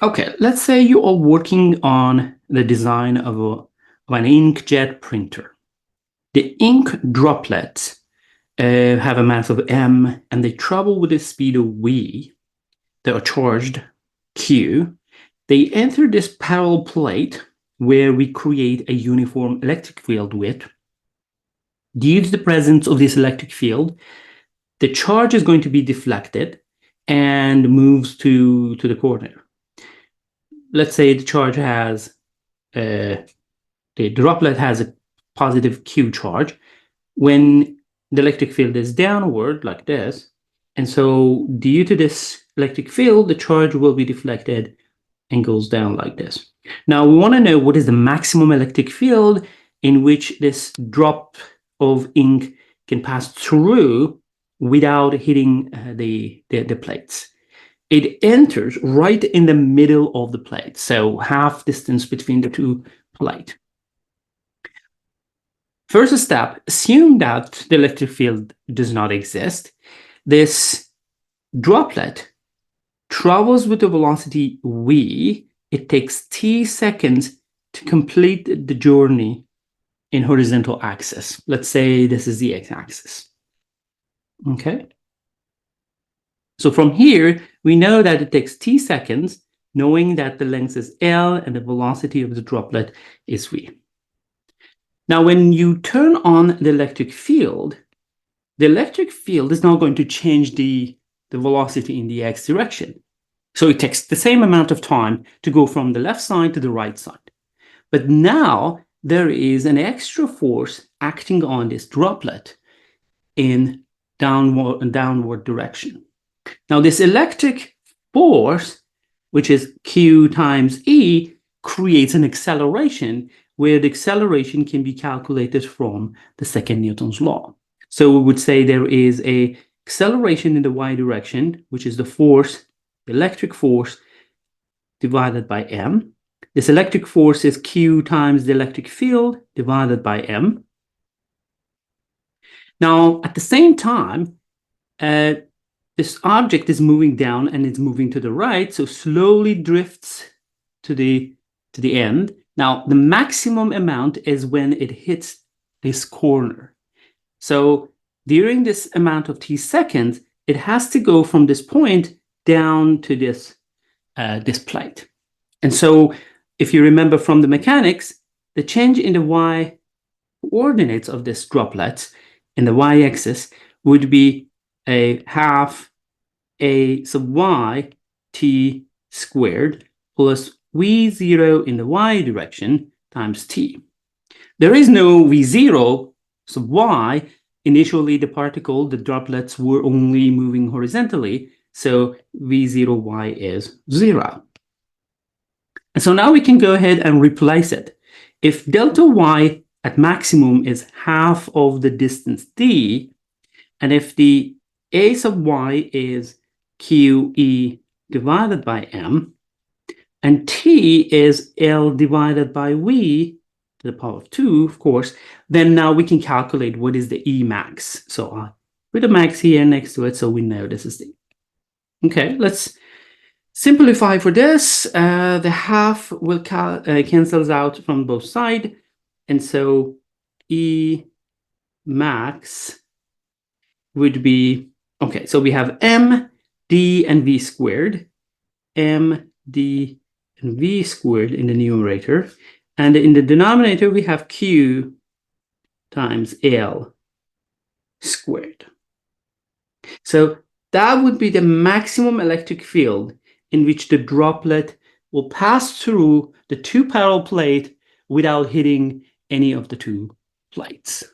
Okay, let's say you are working on the design of an inkjet printer. The ink droplets have a mass of m, and they travel with a speed of v. They are charged q. They enter this parallel plate where we create a uniform electric field with. Due to the presence of this electric field, the charge is going to be deflected and moves to the corner. Let's say the charge has, the droplet has a positive q charge. When the electric field is downward like this, and so due to this electric field, the charge will be deflected and goes down like this. Now we want to know what is the maximum electric field in which this drop of ink can pass through without hitting the plates. It enters right in the middle of the plate, so half distance between the two plates. First step, assume that the electric field does not exist. This droplet travels with the velocity v. It takes t seconds to complete the journey in horizontal axis. Let's say this is the x-axis. Okay. So from here, we know that it takes t seconds, knowing that the length is L and the velocity of the droplet is v. Now, when you turn on the electric field is now going to change the velocity in the x direction. So it takes the same amount of time to go from the left side to the right side. But now there is an extra force acting on this droplet in downward direction. Now, this electric force, which is Q times E, creates an acceleration where the acceleration can be calculated from the second Newton's law. So we would say there is an acceleration in the y direction, which is the force, the electric force, divided by m. This electric force is Q times the electric field divided by m. Now, at the same time, this object is moving down and it's moving to the right, so slowly drifts to the end. Now, the maximum amount is when it hits this corner. So during this amount of t seconds, it has to go from this point down to this plate. And so if you remember from the mechanics, the change in the y coordinates of this droplet in the y-axis would be a half a sub y t squared plus v0 in the y direction times t. There is no v0 sub y. Initially, the droplets were only moving horizontally, so v0y is 0. And so now we can go ahead and replace it. If delta y at maximum is half of the distance d, and if the a sub y is qe divided by m, and t is L divided by v to the power of 2, of course, then now we can calculate what is the E max. So with a max here next to it, so we know this is the. Okay, let's simplify for this. The half will cancels out from both sides, and so E max would be, okay, so we have m, d, and v squared, m, d, and v squared in the numerator, and in the denominator we have q times L squared. So that would be the maximum electric field in which the droplet will pass through the two parallel plates without hitting any of the two plates.